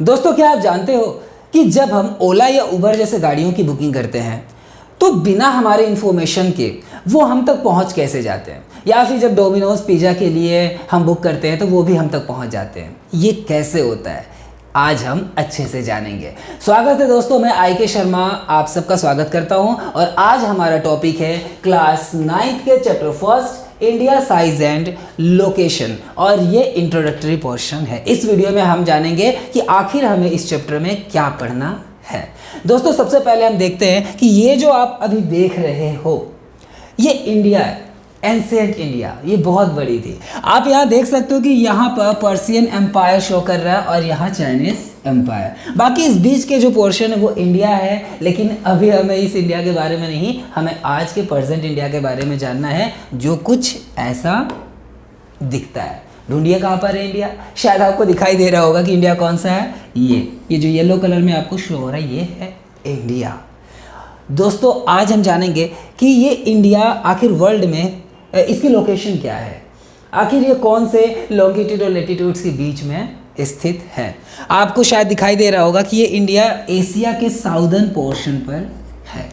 दोस्तों, क्या आप जानते हो कि जब हम ओला या उबर जैसे गाड़ियों की बुकिंग करते हैं तो बिना हमारे इन्फॉर्मेशन के वो हम तक पहुंच कैसे जाते हैं, या फिर जब डोमिनोज पिज़्ज़ा के लिए हम बुक करते हैं तो वो भी हम तक पहुंच जाते हैं। ये कैसे होता है, आज हम अच्छे से जानेंगे। स्वागत है दोस्तों, मैं IK शर्मा आप सबका स्वागत करता हूं और आज हमारा टॉपिक है क्लास 9th के chapter first India size and location, और ये इंट्रोडक्टरी पोर्शन है। इस वीडियो में हम जानेंगे कि आखिर हमें इस चैप्टर में क्या पढ़ना है। दोस्तों, सबसे पहले हम देखते हैं कि ये जो आप अभी देख रहे हो ये इंडिया है, एंशिएंट इंडिया। ये बहुत बड़ी थी। आप यहाँ देख सकते हो कि यहाँ पर पर्शियन एम्पायर शो कर रहा है और यहाँ चाइनीज एम्पायर। बाकी इस बीच के जो पोर्शन है वो इंडिया है, लेकिन अभी हमें इस इंडिया के बारे में नहीं, हमें आज के प्रेजेंट इंडिया के बारे में जानना है, जो कुछ ऐसा दिखता है। ढूंढिए कहाँ पर है इंडिया। शायद आपको दिखाई दे रहा होगा कि इंडिया कौन सा है। ये जो येलो कलर में आपको शो हो रहा है, ये है इंडिया। दोस्तों, आज हम जानेंगे कि ये इंडिया आखिर वर्ल्ड में इसकी लोकेशन क्या है, आखिर ये कौन से लॉन्गिट्यूड और लैटिट्यूड्स के बीच में स्थित है। आपको शायद दिखाई दे रहा होगा कि ये इंडिया एशिया के साउदर्न पोर्शन पर है,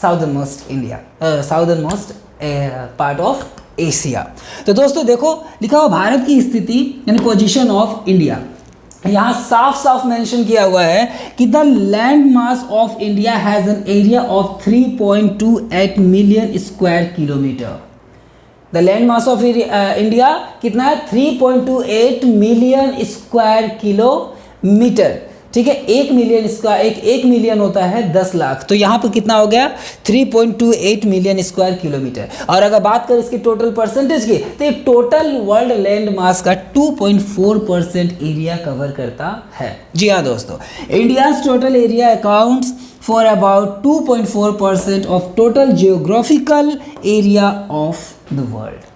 southern most India, southern most part of Asia. तो दोस्तों देखो, लिखा हुआ भारत की स्थिति यानी पोजीशन ऑफ इंडिया। यहाँ साफ साफ मेंशन किया हुआ है कि the land mass of India has an area of 3.28 million square kilometre. The land mass of India कितना है? 3.28 मिलियन स्क्वायर किलोमीटर। ठीक है, 1 मिलियन स्क्वायर, एक मिलियन होता है 10 लाख, तो यहाँ पर कितना हो गया? 3.28 मिलियन स्क्वायर किलोमीटर। और अगर बात करें इसकी टोटल परसेंटेज की, तो ये टोटल वर्ल्ड लैंड मास का 2.4% एरिया कवर करता है। जी हाँ दोस्तों, India total area accounts for about 2.4% of total geographical area of the world.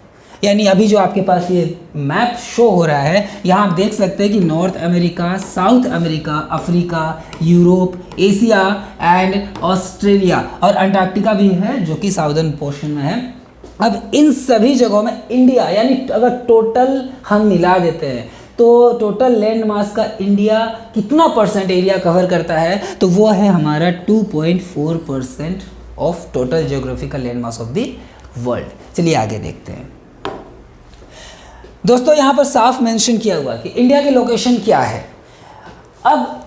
यानी अभी जो आपके पास ये मैप शो हो रहा है, यहाँ आप देख सकते हैं कि north America, south America, Africa, Europe, Asia and Australia और अंटार्कटिका भी है जो कि साउदर्न पोर्शन में है। अब इन सभी जगहों में इंडिया, यानी अगर टोटल हम मिला देते हैं तो टोटल लैंड मास का इंडिया कितना परसेंट एरिया कवर करता है, तो वो है हमारा 2.4% of total geographical land mass of the world. चलिए आगे देखते हैं। दोस्तों, यहाँ पर साफ मेंशन किया हुआ कि इंडिया की लोकेशन क्या है। अब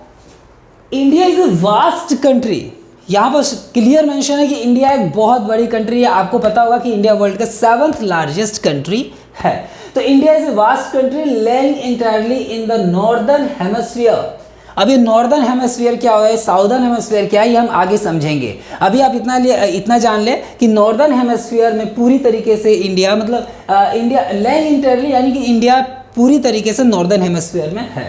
India is a vast country, यहाँ पर क्लियर मेंशन है कि इंडिया एक बहुत बड़ी कंट्री है। आपको पता होगा कि इंडिया वर्ल्ड का 7th लार्जेस्ट कंट्री है। तो India is a vast country laying entirely in the northern hemisphere. अब ये नॉर्दर्न हेमिस्फीयर क्या है, साउदर्न हेमिस्फीयर क्या है, ये हम आगे समझेंगे। अभी आप इतना जान ले कि नॉर्दर्न हेमिस्फीयर में पूरी तरीके से इंडिया, मतलब इंडिया लेइंग इंटायरली, यानी कि इंडिया पूरी तरीके से नॉर्दर्न हेमिस्फीयर में है।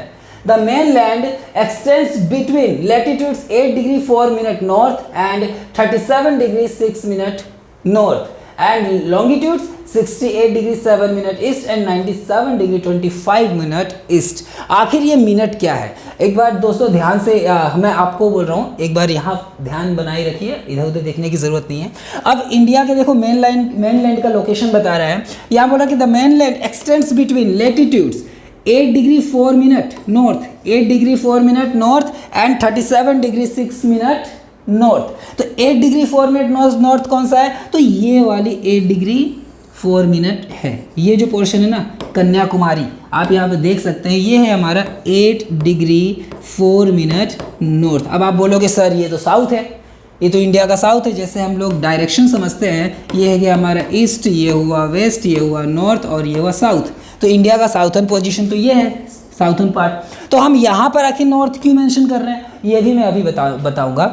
The main land x tends between latitudes 8 degree 4 minute north and 37 degree 6 minute north and longitudes 68 degree 7 minute east and 97 degree 25 minute east. आखिर ये मिनट क्या है, एक बार दोस्तों ध्यान से मैं आपको बोल रहा हूँ, एक बार यहाँ ध्यान बनाए रखिए, इधर उधर देखने की जरूरत नहीं है। अब इंडिया के देखो मेन लैंड का लोकेशन बता रहा है। यहाँ बोला कि the main land x tends between latitudes 8 degree 4 minute north, 8 degree 4 minute north and 37 degree 6 minute north. तो 8 डिग्री 4 मिनट नॉर्थ कौन सा है, तो ये वाली 8 डिग्री 4 मिनट है। ये जो पोर्शन है ना, कन्याकुमारी, आप यहाँ पे देख सकते हैं, ये है हमारा 8 डिग्री 4 मिनट नॉर्थ। अब आप बोलोगे सर ये तो साउथ है, ये तो इंडिया का साउथ है। जैसे हम लोग डायरेक्शन समझते हैं, ये है कि हमारा ईस्ट, ये हुआ वेस्ट, ये हुआ नॉर्थ और ये हुआ साउथ। तो इंडिया का साउथर्न पोजीशन तो ये है, साउथर्न पार्ट। तो हम यहाँ पर आखिर नॉर्थ क्यों मेंशन कर रहे हैं, ये भी मैं अभी बताऊँगा,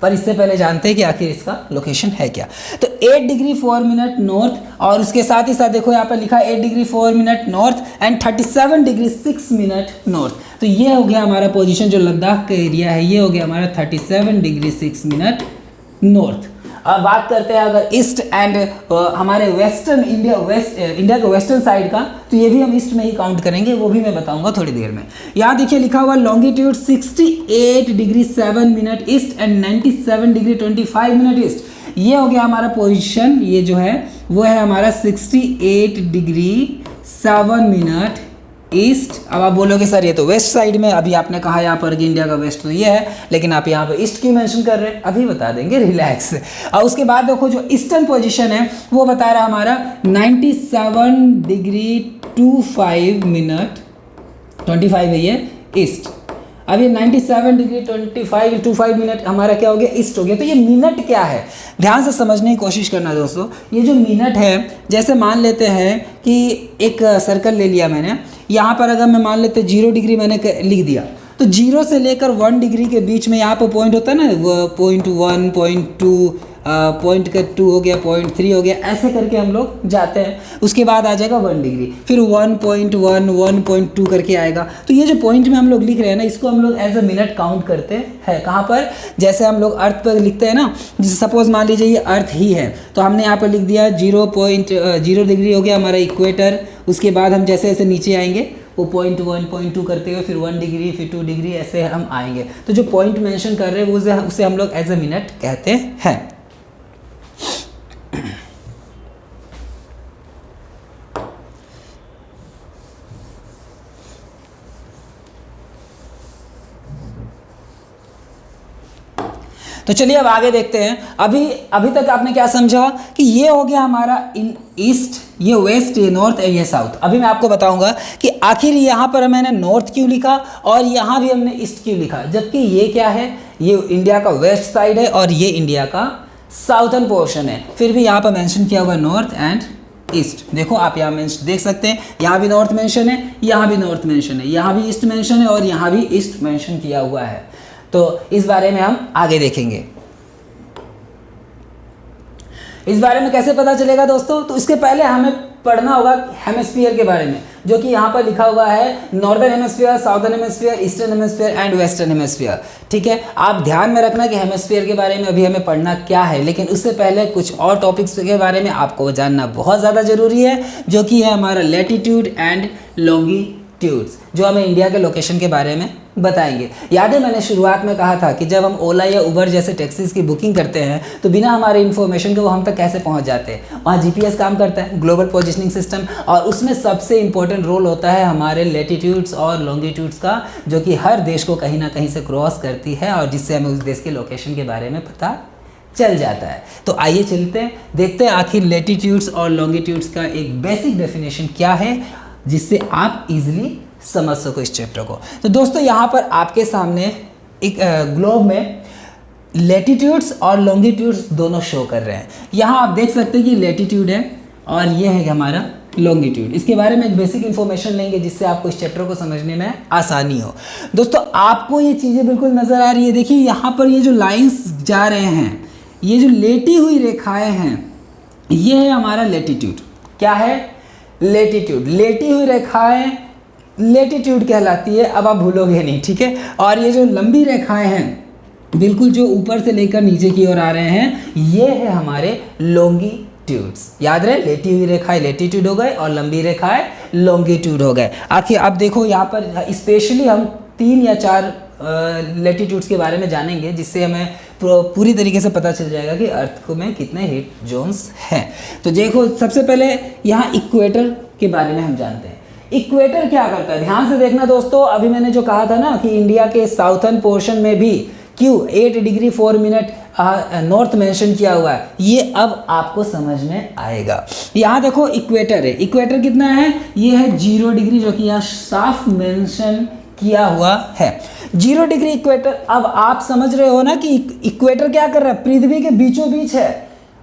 पर इससे पहले जानते हैं कि आखिर इसका लोकेशन है क्या। तो 8 डिग्री 4 मिनट नॉर्थ, और उसके साथ ही साथ देखो यहाँ पर लिखा 8 degree 4 minute north and 37 degree 6 minute north. तो ये हो गया हमारा पोजीशन, जो लद्दाख का एरिया है, ये हो गया हमारा 37 डिग्री 6 मिनट नॉर्थ। अब बात करते हैं अगर ईस्ट एंड हमारे वेस्टर्न इंडिया के वेस्टर्न साइड का, तो ये भी हम ईस्ट में ही काउंट करेंगे, वो भी मैं बताऊंगा थोड़ी देर में। यहाँ देखिए लिखा हुआ longitude 68 degree 7 minute east and 97 degree 25 minute east. ये हो गया हमारा पोजीशन, ये जो है वो है हमारा 68 डिग्री 7 मिनट ईस्ट। अब आप बोलोगे सर ये तो वेस्ट साइड में, अभी आपने कहा यहाँ पर कि इंडिया का वेस्ट तो ये है, लेकिन आप यहाँ पर ईस्ट क्यों मेंशन कर रहे हैं, अभी बता देंगे, रिलैक्स। और उसके बाद देखो जो ईस्टर्न पोजीशन है वो बता रहा हमारा 97 डिग्री 25 मिनट 25 है ये ईस्ट। अब ये 97 डिग्री 25 मिनट हमारा क्या हो गया, ईस्ट हो गया। तो ये मिनट क्या है, ध्यान से समझने की कोशिश करना दोस्तों। ये जो मिनट है, जैसे मान लेते हैं कि एक सर्कल ले लिया मैंने, यहाँ पर अगर मैं मान लेते 0 डिग्री मैंने लिख दिया, तो 0 से लेकर 1 डिग्री के बीच में यहाँ पर पॉइंट होता है ना, वो पॉइंट 1, पॉइंट 2, पॉइंट का 2 हो गया, पॉइंट 3 हो गया, ऐसे करके हम लोग जाते हैं। उसके बाद आ जाएगा 1 डिग्री, फिर 1.1, 1.2 करके आएगा। तो ये जो पॉइंट में हम लोग लिख रहे हैं ना, इसको हम लोग एज अ मिनट काउंट करते हैं। कहाँ पर, जैसे हम लोग अर्थ पर लिखते हैं ना, जैसे सपोज मान लीजिए ये अर्थ ही है, तो हमने यहाँ पर लिख दिया 0.0 डिग्री हो गया हमारा इक्वेटर। उसके बाद हम जैसे जैसे नीचे आएंगे वो 0.1, 0.2 करते हुए फिर 1 डिग्री, फिर 2 डिग्री, ऐसे हम आएंगे। तो जो पॉइंट मेंशन कर रहे हैं उसे हम लोग एज अ मिनट कहते हैं। तो चलिए अब आगे देखते हैं। अभी तक आपने क्या समझा कि ये हो गया हमारा इन ईस्ट, ये वेस्ट, ये नॉर्थ, ये साउथ। अभी मैं आपको बताऊंगा कि आखिर यहाँ पर मैंने नॉर्थ क्यों लिखा और यहाँ भी हमने ईस्ट क्यों लिखा, जबकि ये क्या है, ये इंडिया का वेस्ट साइड है और ये इंडिया का साउथर्न पोर्शन है। फिर भी यहाँ पर मेंशन किया हुआ नॉर्थ एंड ईस्ट। देखो आप यहाँ देख सकते हैं, यहाँ भी नॉर्थ मेंशन है, यहाँ भी नॉर्थ मेंशन है, यहाँ भी ईस्ट मेंशन है और यहाँ भी ईस्ट मेंशन किया हुआ है। तो इस बारे में हम आगे देखेंगे। इस बारे में कैसे पता चलेगा दोस्तों, तो इसके पहले हमें पढ़ना होगा हेमिस्फीयर के बारे में, जो कि यहाँ पर लिखा हुआ है northern hemisphere, southern hemisphere, eastern hemisphere and western hemisphere. ठीक है, आप ध्यान में रखना कि हेमिस्फीयर के बारे में अभी हमें पढ़ना क्या है, लेकिन उससे पहले कुछ और टॉपिक्स के बारे में आपको जानना बहुत ज़्यादा ज़रूरी है, जो कि है हमारा लैटिट्यूड एंड लॉन्गिट्यूड्स, जो हमें इंडिया के लोकेशन के बारे में बताएंगे। याद है मैंने शुरुआत में कहा था कि जब हम ओला या उबर जैसे टैक्सीज की बुकिंग करते हैं तो बिना हमारे इन्फॉर्मेशन के वो हम तक कैसे पहुंच जाते हैं। वहाँ जीपीएस काम करता है, ग्लोबल पोजीशनिंग सिस्टम, और उसमें सबसे इंपॉर्टेंट रोल होता है हमारे लैटिट्यूड्स और लॉन्गिट्यूड्स का, जो कि हर देश को कहीं ना कहीं से क्रॉस करती है और जिससे हमें उस देश के लोकेशन के बारे में पता चल जाता है। तो आइए चलते हैं, देखते हैं आखिर लैटिट्यूड्स और लॉन्गिट्यूड्स का एक बेसिक डेफिनेशन क्या है, जिससे आप इजीली समझ सको इस चैप्टर को। तो दोस्तों यहाँ पर आपके सामने एक ग्लोब में लैटिट्यूड्स और लॉन्गिट्यूड्स दोनों शो कर रहे हैं। यहाँ आप देख सकते हैं कि लैटिट्यूड है और ये है हमारा लॉन्गिट्यूड। इसके बारे में एक बेसिक इन्फॉर्मेशन लेंगे जिससे आपको इस चैप्टर को समझने में आसानी हो। दोस्तों आपको ये चीज़ें बिल्कुल नज़र आ रही है, देखिए यहाँ पर ये जो लाइन्स जा रहे हैं, ये जो लेटी हुई रेखाएँ हैं, ये है हमारा लैटिट्यूड। क्या है, लैटिट्यूड। लेटी हुई रेखाएँ लैटिट्यूड कहलाती है, अब आप भूलोगे नहीं, ठीक है। और ये जो लंबी रेखाएं हैं बिल्कुल जो ऊपर से लेकर नीचे की ओर आ रहे हैं, ये है हमारे लॉन्गिट्यूड्स। याद रहे, लेटी हुई रेखाएं लैटिट्यूड हो गए और लंबी रेखाएं लॉन्गिट्यूड हो गए। आखिर अब देखो यहाँ पर स्पेशली हम 3 या 4 लैटिट्यूड्स के बारे में जानेंगे, जिससे हमें पूरी तरीके से पता चल जाएगा कि अर्थ में कितने हीट जोन्स हैं। तो देखो सबसे पहले यहाँ इक्वेटर के बारे में हम जानते हैं। इक्वेटर क्या करता है, ध्यान से देखना दोस्तों। अभी मैंने जो कहा था ना कि इंडिया के साउथर्न पोर्शन में भी क्यों 8 डिग्री 4 मिनट नॉर्थ मेंशन किया हुआ है, ये अब आपको समझ में आएगा। यहाँ देखो इक्वेटर है, इक्वेटर कितना है, ये है 0 डिग्री, जो कि यहाँ साफ मेंशन किया हुआ है 0 डिग्री इक्वेटर। अब आप समझ रहे हो ना कि इक्वेटर क्या कर रहा है, पृथ्वी के बीचों बीच है,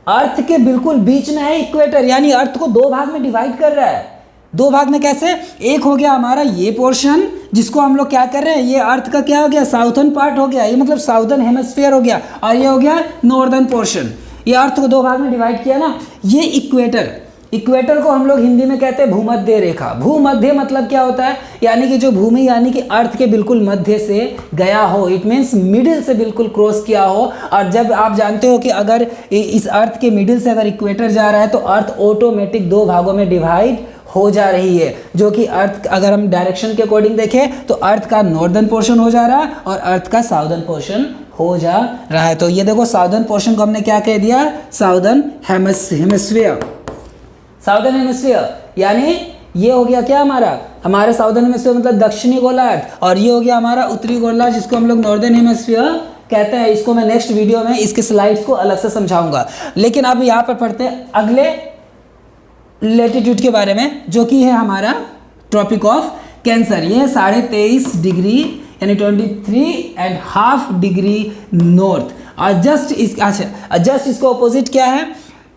अर्थ के बिल्कुल बीच में है इक्वेटर, यानी अर्थ को 2 भाग में डिवाइड कर रहा है। 2 भाग में कैसे, एक हो गया हमारा ये पोर्शन जिसको हम लोग क्या कर रहे हैं, ये अर्थ का क्या हो गया, साउथर्न पार्ट हो गया, ये मतलब साउथर्न हेमिस्फीयर हो गया, और ये हो गया नॉर्दर्न पोर्शन। ये अर्थ को 2 भाग में डिवाइड किया ना, ये इक्वेटर। इक्वेटर को हम लोग हिंदी में कहते हैं भूमध्य रेखा। भूमध्य मतलब क्या होता है, यानी कि जो भूमि यानी कि अर्थ के बिल्कुल मध्य से गया हो, इट मीन्स मिडिल से बिल्कुल क्रॉस किया हो। और जब आप जानते हो कि अगर इस अर्थ के मिडिल से अगर इक्वेटर जा रहा है तो अर्थ ऑटोमेटिक 2 भागों में डिवाइड हो जा रही है, जो कि अर्थ अगर हम डायरेक्शन के अकॉर्डिंग देखें तो अर्थ का नॉर्दर्न पोर्शन हो जा रहा है और अर्थ का साउदर्न पोर्शन हो जा रहा है। तो ये देखो साउदर्न पोर्शन को हमने क्या कह दिया, साउदर्न हेमिस्फीयर। साउदर्न हेमिस्फीयर यानी ये हो गया क्या हमारे साउदर्न हेमिस्फीयर मतलब दक्षिणी गोलार्ध, और ये हो गया हमारा उत्तरी गोलार्ध जिसको हम लोग नॉर्दर्न हेमिस्फीयर कहते हैं। इसको मैं नेक्स्ट वीडियो में इसके स्लाइड्स को अलग से समझाऊंगा। लेकिन अब यहाँ पर पढ़ते हैं अगले लेटीट्यूड के बारे में, जो कि है हमारा ट्रॉपिक ऑफ कैंसर। ये है 23.5 डिग्री यानी 23.5 डिग्री नॉर्थ। और जस्ट इसको अपोजिट क्या है,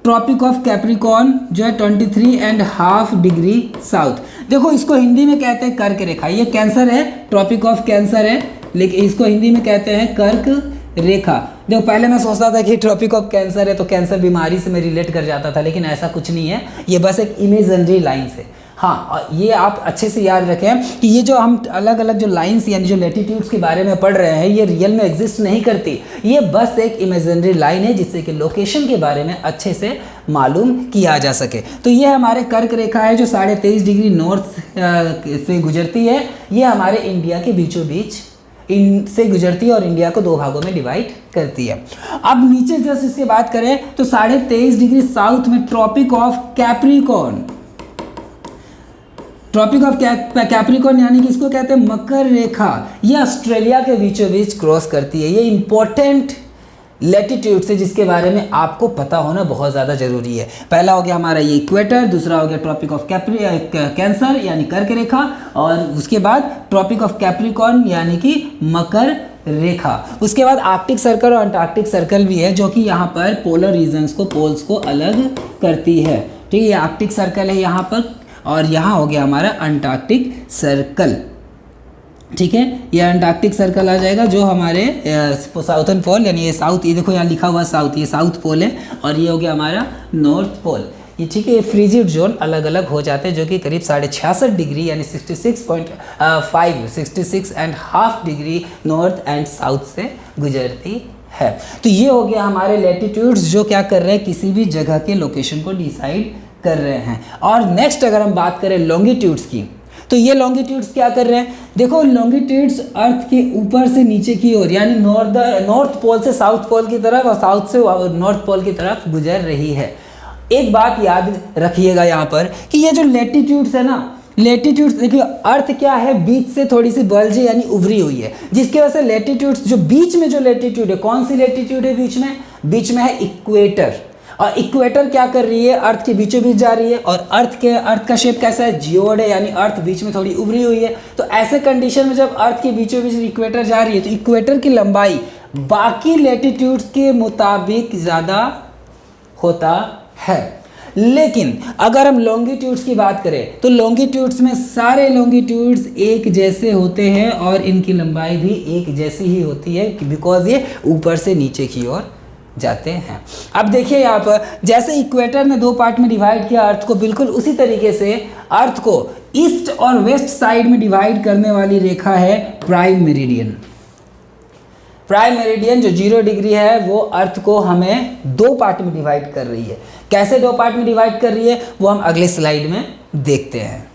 ट्रॉपिक ऑफ कैप्रिकॉर्न जो है 23.5 डिग्री साउथ। देखो इसको हिंदी में कहते हैं कर्क रेखा। ये कैंसर है, ट्रॉपिक ऑफ कैंसर है, लेकिन इसको हिंदी में कहते हैं कर्क रेखा। देखो पहले मैं सोचता था कि ट्रॉपिक ऑफ कैंसर है तो कैंसर बीमारी से मैं रिलेट कर जाता था, लेकिन ऐसा कुछ नहीं है, ये बस एक इमेजनरी लाइन्स है। हाँ, और ये आप अच्छे से याद रखें कि ये जो हम अलग अलग जो लाइन्स यानी जो लेटीट्यूड्स के बारे में पढ़ रहे हैं ये रियल में एग्जिस्ट नहीं करती, ये बस एक इमेजिनरी लाइन है जिससे कि लोकेशन के बारे में अच्छे से मालूम किया जा सके। तो ये हमारे कर्क रेखा है जो 23.5 डिग्री नॉर्थ से गुजरती है। ये हमारे इंडिया के बीचों बीच इनसे गुजरती है और इंडिया को 2 भागों में डिवाइड करती है। अब नीचे जस्ट इसके बात करें तो 23.5 डिग्री साउथ में tropic of Capricorn, tropic of Capricorn यानी कि इसको कहते हैं मकर रेखा, ये ऑस्ट्रेलिया के बीचों बीच क्रॉस करती है। ये इंपॉर्टेंट लेटीट्यूड से जिसके बारे में आपको पता होना बहुत ज़्यादा जरूरी है। पहला हो गया हमारा ये इक्वेटर, दूसरा हो गया ट्रॉपिक ऑफ कैंसर यानी कर्क रेखा, और उसके बाद ट्रॉपिक ऑफ कैप्रिकॉर्न यानी कि मकर रेखा। उसके बाद आर्कटिक सर्कल और अंटार्कटिक सर्कल भी है जो कि यहाँ पर पोलर रीजन्स को, पोल्स को अलग करती है। ठीक है, ये आर्कटिक सर्कल है यहाँ पर, और यहाँ हो गया हमारा अंटार्कटिक सर्कल। ठीक है, ये अंटार्कटिक सर्कल आ जाएगा जो हमारे साउथर्न पोल यानी ये साउथ, ये देखो यहाँ लिखा हुआ साउथ, ये साउथ पोल है, और ये हो गया हमारा नॉर्थ पोल। ये ठीक है, ये फ्रीजिड जोन अलग अलग हो जाते हैं जो कि करीब 66.5 डिग्री यानी 66.5 डिग्री नॉर्थ एंड साउथ से गुजरती है। तो ये हो गया हमारे लेटीट्यूड्स जो क्या कर रहे हैं, किसी भी जगह के लोकेशन को डिसाइड कर रहे हैं। और नेक्स्ट अगर हम बात करें लॉन्गिट्यूड्स की, तो ये लॉन्गिट्यूड्स क्या कर रहे हैं, देखो लॉन्गिट्यूड्स अर्थ के ऊपर से नीचे की ओर यानी नॉर्थ पोल से साउथ पोल की तरफ और साउथ से नॉर्थ पोल की तरफ गुजर रही है। एक बात याद रखिएगा यहाँ पर कि ये जो लेटीट्यूड्स है ना, लेटीट्यूड्स देखिए अर्थ क्या है, बीच से थोड़ी सी बल्ज यानी उभरी हुई है, जिसकी वजह से लेटीट्यूड्स जो बीच में जो लेटीट्यूड है, कौन सी लेटीट्यूड है बीच में है इक्वेटर। और इक्वेटर क्या कर रही है, अर्थ के बीचों बीच जा रही है, और अर्थ का शेप कैसा है, जियोड है यानी अर्थ बीच में थोड़ी उभरी हुई है। तो ऐसे कंडीशन में जब अर्थ के बीचों बीच इक्वेटर जा रही है तो इक्वेटर की लंबाई बाकी लेटीट्यूड्स के मुताबिक ज़्यादा होता है। लेकिन अगर हम लॉन्गिट्यूड्स की बात करें तो लॉन्गिट्यूड्स में सारे लॉन्गिट्यूड्स एक जैसे होते हैं और इनकी लंबाई भी एक जैसी ही होती है, बिकॉज ये ऊपर से नीचे की ओर जाते हैं। अब देखिए यहाँ पर जैसे इक्वेटर ने 2 पार्ट में डिवाइड किया अर्थ को, बिल्कुल उसी तरीके से अर्थ को ईस्ट और वेस्ट साइड में डिवाइड करने वाली रेखा है प्राइम मेरिडियन। प्राइम मेरिडियन जो 0 डिग्री है वो अर्थ को हमें 2 पार्ट में डिवाइड कर रही है। कैसे 2 पार्ट में डिवाइड कर रही है वो हम अगले स्लाइड में देखते हैं।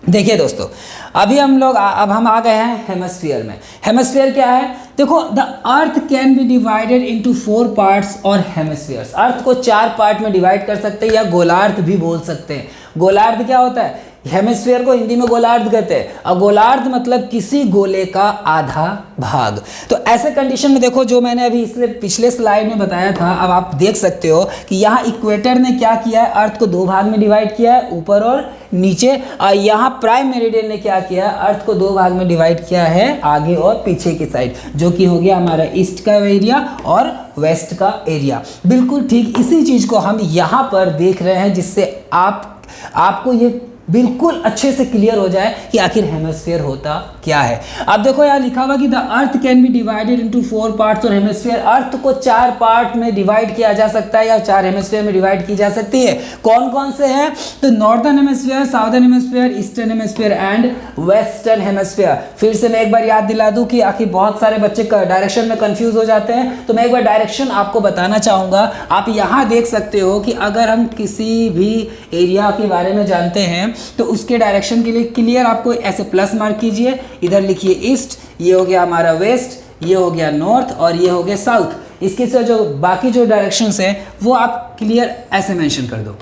देखिए दोस्तों, अभी अब हम आ गए हैं हेमिस्फीयर में। हेमिस्फीयर क्या है, देखो the earth can be divided into 4 parts और हेमिस्फीयर्स। अर्थ को 4 पार्ट में डिवाइड कर सकते हैं या गोलार्ध भी बोल सकते हैं। गोलार्ध क्या होता है, हेमिस्फीयर को हिंदी में गोलार्ध कहते हैं, और गोलार्ध मतलब किसी गोले का आधा भाग। तो ऐसे कंडीशन में देखो जो मैंने अभी इसलिए पिछले स्लाइड में बताया था, अब आप देख सकते हो कि यहाँ इक्वेटर ने क्या किया है, अर्थ को 2 भाग में डिवाइड किया है, ऊपर और नीचे। और यहाँ प्राइम मेरिडियन ने क्या किया है, अर्थ को 2 भाग में डिवाइड किया है आगे और पीछे की साइड, जो कि हो गया हमारा ईस्ट का एरिया और वेस्ट का एरिया। बिल्कुल ठीक इसी चीज को हम यहाँ पर देख रहे हैं, जिससे आपको ये बिल्कुल अच्छे से क्लियर हो जाए कि आखिर हेमिस्फीयर होता क्या है। अब देखो यहाँ लिखा हुआ कि the earth can be divided into 4 parts और हेमिस्फीयर, अर्थ को 4 पार्ट में डिवाइड किया जा सकता है या 4 हेमिस्फीयर में डिवाइड की जा सकती है। कौन कौन से हैं, तो northern hemisphere, southern hemisphere, eastern hemisphere and western hemisphere. फिर से मैं एक बार याद दिला दूं कि आखिर बहुत सारे बच्चे डायरेक्शन में कंफ्यूज हो जाते हैं, तो मैं एक बार डायरेक्शन आपको बताना चाहूँगा। आप यहाँ देख सकते हो कि अगर हम किसी भी एरिया के बारे में जानते हैं तो उसके डायरेक्शन के लिए क्लियर आपको ऐसे प्लस मार्क कीजिए, इधर लिखिए ईस्ट, ये हो गया हमारा वेस्ट, ये हो गया नॉर्थ और ये हो गया साउथ। इसके से जो बाकी जो डायरेक्शंस हैं वो आप क्लियर ऐसे मेंशन कर दो।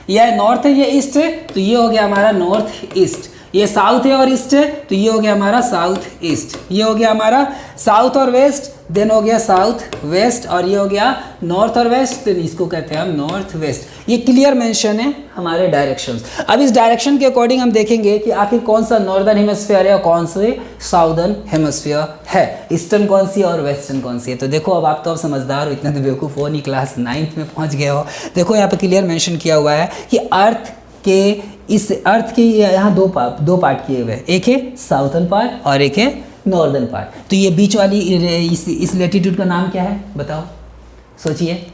यह नॉर्थ है, ये ईस्ट है, तो ये हो गया हमारा नॉर्थ ईस्ट। ये साउथ है और ईस्ट है, तो ये हो गया हमारा साउथ ईस्ट। ये हो गया हमारा साउथ और वेस्ट, देन हो गया साउथ वेस्ट, और ये हो गया नॉर्थ और वेस्ट, तो इसको कहते हैं हम नॉर्थ वेस्ट। ये क्लियर मेंशन है हमारे डायरेक्शंस। अब इस डायरेक्शन के अकॉर्डिंग हम देखेंगे कि आखिर कौन सा नॉर्दर्न हेमिस्फीयर है और कौन से साउदर्न हेमिस्फीयर है, ईस्टर्न कौन सी है और वेस्टर्न कौन सी है। तो देखो अब आप तो अब समझदार हो, इतना तो बेवकूफ़ हो नहीं, क्लास 9th में पहुँच गए हो। देखो यहाँ पर क्लियर मैंशन किया हुआ है कि अर्थ के यहाँ दो पार्ट किए हुए हैं, एक है साउथर्न पार्ट और एक है नॉर्दर्न पार्ट। तो ये बीच वाली इस लेटीट्यूड का नाम क्या है बताओ, सोचिए।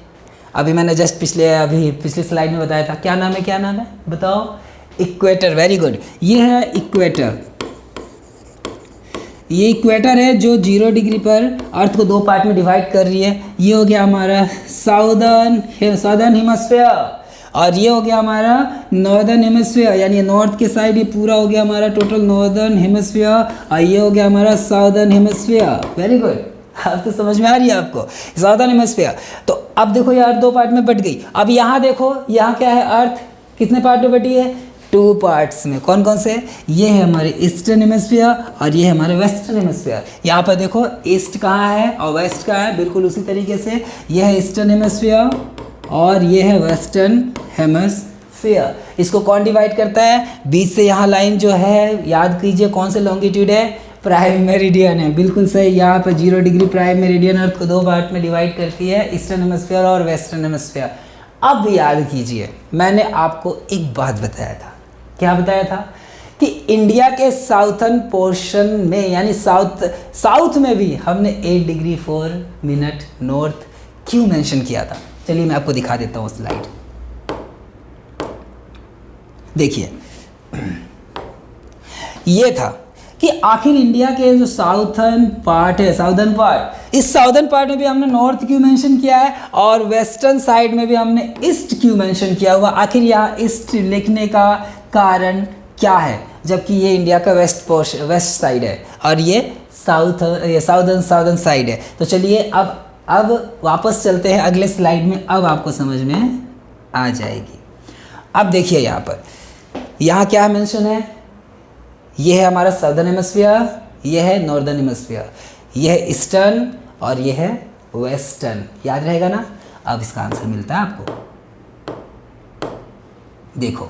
अभी मैंने जस्ट पिछले स्लाइड में बताया था, क्या नाम है बताओ, इक्वेटर। वेरी गुड, ये है इक्वेटर। ये इक्वेटर है जो 0 डिग्री पर अर्थ को 2 पार्ट में डिवाइड कर रही है। ये हो गया हमारा साउदर्न हेमिस्फीयर, और ये हो गया हमारा नॉर्दर्न हेमिस्फीयर, यानी नॉर्थ के साइड ये पूरा हो गया हमारा टोटल नॉर्दर्न हेमिस्फीयर, और ये हो गया हमारा साउदर्न हेमिस्फीयर। वेरी गुड, अब तो समझ में आ रही है आपको, साउदर्न हेमिस्फीयर। तो अब देखो यार 2 पार्ट में बट गई। अब यहाँ देखो, यहाँ क्या है, अर्थ कितने पार्ट में बटी है, 2 पार्ट्स में। कौन कौन से, ये है हमारे ईस्टर्न हेमिस्फीयर और ये है हमारे वेस्टर्न हेमिस्फीयर। यहाँ पर देखो ईस्ट कहाँ है और वेस्ट कहाँ है, बिल्कुल उसी तरीके से ये है ईस्टर्न हेमिस्फीयर और ये है वेस्टर्न हेमिस्फीयर। इसको कौन डिवाइड करता है, बीच से यहाँ लाइन जो है, याद कीजिए कौन से लॉन्गिट्यूड है, प्राइम मेरिडियन है। बिल्कुल सही, यहाँ पर 0 डिग्री प्राइम मेरिडियन अर्थ को 2 पार्ट में डिवाइड करती है, ईस्टर्न हेमिस्फीयर और वेस्टर्न हेमिस्फीयर। अब याद कीजिए, मैंने आपको एक बात बताया था, क्या बताया था कि इंडिया के साउथर्न पोर्शन में, यानी साउथ में भी हमने 8 डिग्री 4 मिनट नॉर्थ क्यों मेंशन किया था। चलिए मैं आपको दिखा देता हूँ स्लाइड। देखिए ये था कि आखिर इंडिया के जो साउथर्न पार्ट है, साउदर्न पार्ट, इस साउदर्न पार्ट में भी हमने नॉर्थ क्यों मेंशन किया है और वेस्टर्न साइड में भी हमने ईस्ट क्यों मेंशन किया हुआ। आखिर यहाँ ईस्ट लिखने का कारण क्या है, जबकि ये इंडिया का वेस्ट साइड है और ये साउदर्न साइड है। तो चलिए अब वापस चलते हैं अगले स्लाइड में, अब आपको समझ में आ जाएगी। अब देखिए यहाँ क्या मेंशन है, ये है हमारा साउदर्न हेमिस्फीयर, ये है नॉर्दर्न हेमिस्फीयर, ये है ईस्टर्न और ये है वेस्टर्न। याद रहेगा ना। अब इसका आंसर मिलता है आपको। देखो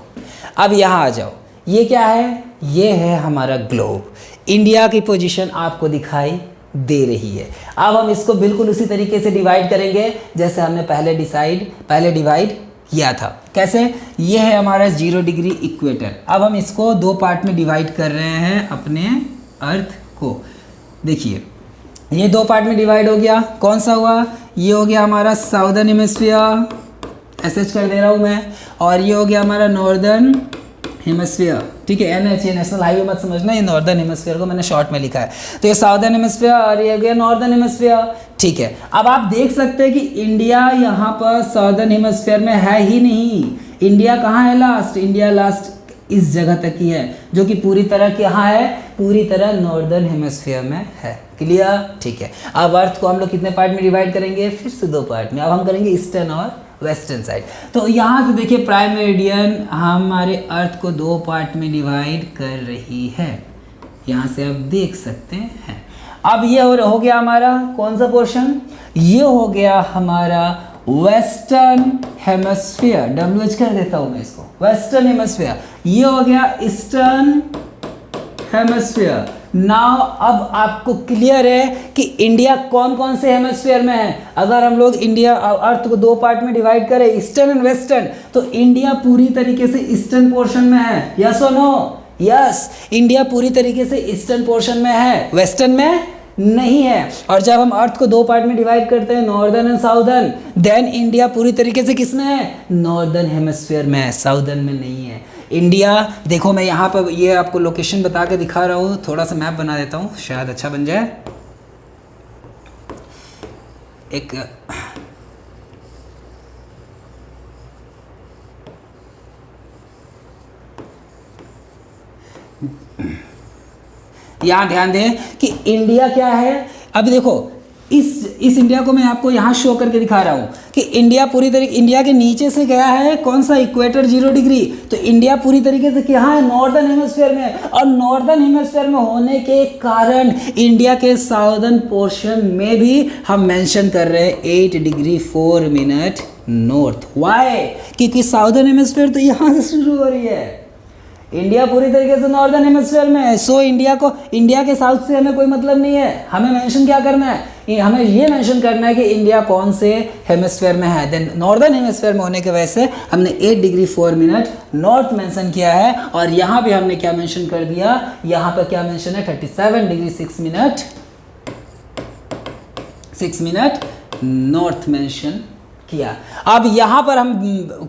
अब यहाँ आ जाओ, ये क्या है, ये है हमारा ग्लोब। इंडिया की पोजीशन आपको दिखाई दे रही है। अब हम इसको बिल्कुल उसी तरीके से डिवाइड करेंगे जैसे हमने पहले डिवाइड किया था। कैसे, ये है हमारा 0 डिग्री इक्वेटर। अब हम इसको 2 पार्ट में डिवाइड कर रहे हैं अपने अर्थ को। देखिए ये 2 पार्ट में डिवाइड हो गया, कौन सा हुआ, ये हो गया हमारा साउदर्न हेमिस्फीयर, एसएच कर दे रहा हूँ मैं, और ये हो गया हमारा नॉर्दर्न हेमिस्फीयर। ठीक है, NH नेशनल हाईवे मत समझना, ये नॉर्दर्न हेमिस्फीयर को मैंने शॉर्ट में लिखा है। तो ये साउदर्न हेमिस्फीयर और ये हो गया नॉर्दर्न हेमिस्फीयर। ठीक है, अब आप देख सकते हैं कि इंडिया यहाँ पर साउदर्न हेमिस्फीयर में है ही नहीं। इंडिया कहाँ है लास्ट, इंडिया लास्ट इस जगह तक ही है, जो कि पूरी तरह कहाँ है, पूरी तरह नॉर्दर्न हेमिस्फीयर में है। क्लियर, ठीक है। अब अर्थ को हम लोग कितने पार्ट में डिवाइड करेंगे, फिर से 2 पार्ट में। अब हम करेंगे ईस्टर्न और वेस्टर्न साइड। तो यहाँ से देखिए प्राइम मेरिडियन हमारे अर्थ को 2 पार्ट में डिवाइड कर रही है, यहाँ से आप देख सकते हैं। अब ये हो गया हमारा कौन सा पोर्शन, ये हो गया हमारा वेस्टर्न हेमिस्फीयर। WH कर देता हूँ मैं इसको, वेस्टर्न हेमिस्फीयर। ये हो गया ईस्टर्न हेमिस्फीयर। नाउ अब आपको क्लियर है कि इंडिया कौन कौन से हेमिस्फीयर में है। अगर हम लोग इंडिया अर्थ को 2 पार्ट में डिवाइड करें, ईस्टर्न एंड वेस्टर्न, तो इंडिया पूरी तरीके से ईस्टर्न पोर्शन में है। यस और नो, यस, इंडिया पूरी तरीके से ईस्टर्न पोर्शन में है, वेस्टर्न में नहीं है। और जब हम अर्थ को 2 पार्ट में डिवाइड करते हैं, northern and southern, then India पूरी तरीके से किस में है, नॉर्दर्न हेमिस्फीयर में है, साउदर्न में नहीं है। इंडिया देखो, मैं यहाँ पर ये आपको लोकेशन बता के दिखा रहा हूँ, थोड़ा सा मैप बना देता हूँ, शायद अच्छा बन जाए। एक यहाँ ध्यान दें कि इंडिया क्या है। अब देखो इस इंडिया को मैं आपको यहाँ शो करके दिखा रहा हूँ कि इंडिया पूरी तरीके, इंडिया के नीचे से गया है कौन सा, इक्वेटर 0 डिग्री। तो इंडिया पूरी तरीके से क्या है, नॉर्दर्न हेमिस्फीयर में, और नॉर्दर्न हेमिस्फीयर में होने के कारण इंडिया के साउदर्न पोर्शन में भी हम मेंशन कर रहे हैं 8 डिग्री 4 मिनट नॉर्थ। वाई? क्योंकि साउदर्न हेमिस्फीयर तो यहाँ से शुरू हो रही है, इंडिया पूरी तरीके से नॉर्दर्न हेमिस्फीयर में है। सो इंडिया के साउथ से हमें कोई मतलब नहीं है। हमें मेंशन क्या करना है, हमें ये मेंशन करना है कि इंडिया कौन से हेमिस्फीयर में है। देन नॉर्दर्न हेमिस्फीयर में होने की वजह से हमने 8 डिग्री 4 मिनट नॉर्थ मेंशन किया है। और यहाँ पे हमने क्या मेंशन कर दिया, यहाँ पर क्या मेंशन है, 37 डिग्री 6 मिनट नॉर्थ मेंशन किया। अब यहाँ पर हम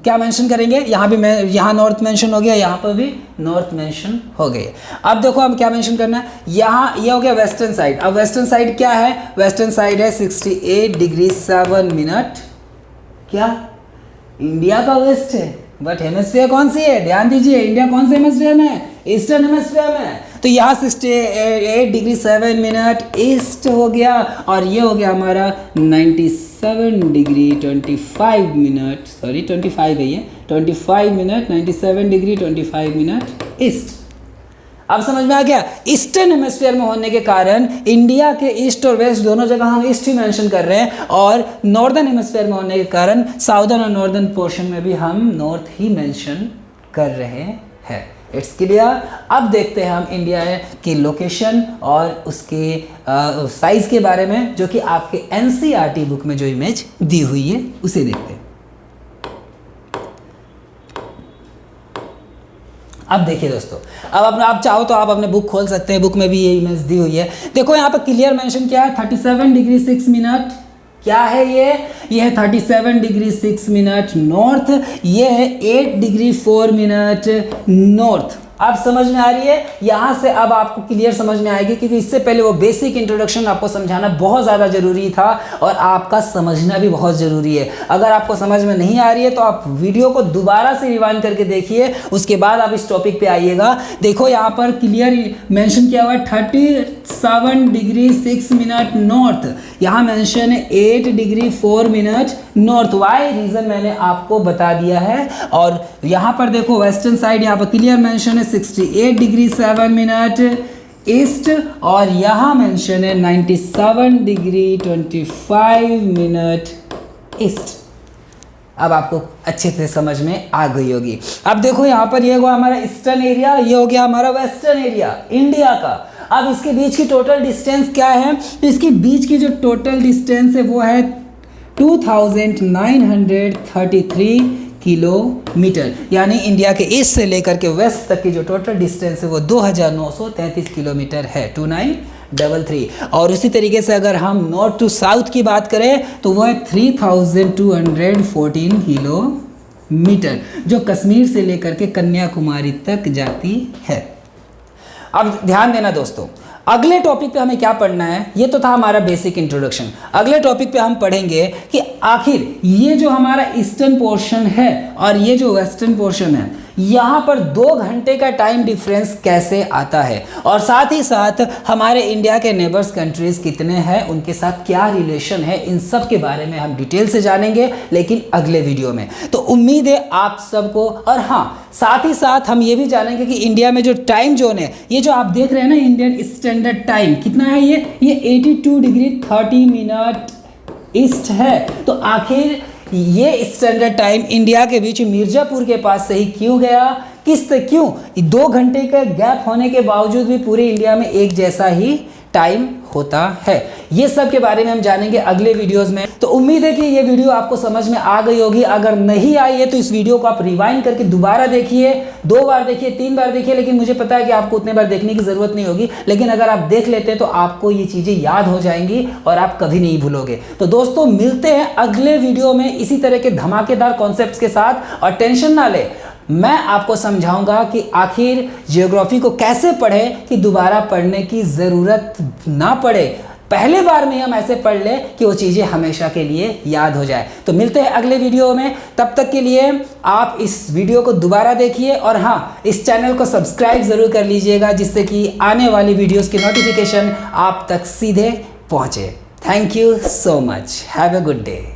क्या मेंशन करेंगे, यहाँ भी यहाँ नॉर्थ मेंशन हो गया, यहाँ पर भी नॉर्थ मेंशन हो गए। अब देखो हम क्या मेंशन करना है, यहाँ ये हो गया वेस्टर्न साइड। अब वेस्टर्न साइड क्या है, वेस्टर्न साइड है 68 डिग्री 7 मिनट, क्या इंडिया का वेस्ट है, बट हेमिस्फीयर कौन सी है, ध्यान दीजिए, इंडिया कौन से हेमिस्फीयर में है, ईस्टर्न हेमिस्फीयर में है। तो यहाँ 68 डिग्री 7 मिनट ईस्ट हो गया, और ये हो गया हमारा 97 डिग्री 25 मिनट, सॉरी 25 है ये, 25 मिनट, 97 डिग्री 25 मिनट ईस्ट। अब समझ में आ गया, ईस्टर्न हेमिस्फीयर में होने के कारण इंडिया के ईस्ट और वेस्ट दोनों जगह हम ईस्ट ही मेंशन कर रहे हैं, और नॉर्दर्न हेमिस्फीयर में होने के कारण साउदर्न और नॉर्दर्न पोर्शन में भी हम नॉर्थ ही मेंशन कर रहे हैं। It's clear. अब देखते हैं हम इंडिया की लोकेशन और उसके साइज के बारे में, जो कि आपके एनसीईआरटी बुक में जो इमेज दी हुई है उसे देखते हैं। अब देखिए दोस्तों, अब आप चाहो तो आप अपने बुक खोल सकते हैं, बुक में भी ये इमेज दी हुई है। देखो यहाँ पर क्लियर मेंशन क्या है, 37 डिग्री 6 मिनट, क्या है ये है 37 डिग्री 6 मिनट नॉर्थ, ये है 8 डिग्री 4 मिनट नॉर्थ। अब समझ में आ रही है, यहाँ से अब आपको क्लियर समझ में आएगी, क्योंकि इससे पहले वो बेसिक इंट्रोडक्शन आपको समझाना बहुत ज़्यादा ज़रूरी था, और आपका समझना भी बहुत ज़रूरी है। अगर आपको समझ में नहीं आ रही है तो आप वीडियो को दोबारा से रिवाइंड करके देखिए, उसके बाद आप इस टॉपिक पे आइएगा। देखो यहाँ पर क्लियर मेंशन किया हुआ है 37 डिग्री 6 मिनट नॉर्थ, यहाँ मेंशन है 8 degree 4 minute north. Why reason मैंने आपको बता दिया है। और यहाँ पर देखो वेस्टर्न साइड, यहाँ पर क्लियर मेंशन है 68 डिग्री 7 मिनट ईस्ट, और यहाँ मेंशन है 97 डिग्री 25 मिनट ईस्ट। अब आपको अच्छे से समझ में आ गई होगी। अब देखो यहाँ पर ये हुआ हमारा ईस्टर्न एरिया, ये हो गया हमारा वेस्टर्न एरिया इंडिया का। अब इसके बीच की टोटल डिस्टेंस क्या है, इसके बीच की जो टोटल डिस्टेंस है वो है 2933 किलोमीटर, यानी इंडिया के ईस्ट से लेकर के वेस्ट तक की जो टोटल डिस्टेंस है वो 2933 किलोमीटर है, 2933। और उसी तरीके से अगर हम नॉर्थ टू साउथ की बात करें तो वो है 3214 किलोमीटर, जो कश्मीर से लेकर के कन्याकुमारी तक जाती है। अब ध्यान देना दोस्तों, अगले टॉपिक पे हमें क्या पढ़ना है, ये तो था हमारा बेसिक इंट्रोडक्शन। अगले टॉपिक पे हम पढ़ेंगे कि आखिर ये जो हमारा ईस्टर्न पोर्शन है और ये जो वेस्टर्न पोर्शन है, यहाँ पर 2 घंटे का टाइम डिफरेंस कैसे आता है, और साथ ही साथ हमारे इंडिया के नेबर्स कंट्रीज कितने हैं, उनके साथ क्या रिलेशन है, इन सब के बारे में हम डिटेल से जानेंगे, लेकिन अगले वीडियो में। तो उम्मीद है आप सबको, और हाँ साथ ही साथ हम ये भी जानेंगे कि इंडिया में जो टाइम जोन है, ये जो आप देख रहे हैं ना इंडियन स्टैंडर्ड टाइम कितना है, ये 82 डिग्री 30 मिनट ईस्ट है। तो आखिर ये स्टैंडर्ड टाइम इंडिया के बीच मिर्जापुर के पास से ही क्यों गया, क्यों 2 घंटे का गैप होने के बावजूद भी पूरे इंडिया में एक जैसा ही टाइम होता है, ये सब के बारे में हम जानेंगे अगले वीडियोस में। तो उम्मीद है कि ये वीडियो आपको समझ में आ गई होगी। अगर नहीं आई है तो इस वीडियो को आप रिवाइंड करके दोबारा देखिए, 2 बार देखिए, 3 बार देखिए, लेकिन मुझे पता है कि आपको उतने बार देखने की जरूरत नहीं होगी, लेकिन अगर आप देख लेते हैं तो आपको ये चीजें याद हो जाएंगी और आप कभी नहीं भूलोगे। तो दोस्तों मिलते हैं अगले वीडियो में इसी तरह के धमाकेदार कॉन्सेप्ट्स के साथ, और टेंशन ना ले, मैं आपको समझाऊंगा कि आखिर ज्योग्राफी को कैसे पढ़ें कि दोबारा पढ़ने की ज़रूरत ना पड़े, पहले बार में हम ऐसे पढ़ लें कि वो चीज़ें हमेशा के लिए याद हो जाए। तो मिलते हैं अगले वीडियो में, तब तक के लिए आप इस वीडियो को दोबारा देखिए, और हाँ इस चैनल को सब्सक्राइब ज़रूर कर लीजिएगा, जिससे कि आने वाली वीडियोज़ की नोटिफिकेशन आप तक सीधे पहुँचे। Thank you so much, have a good day.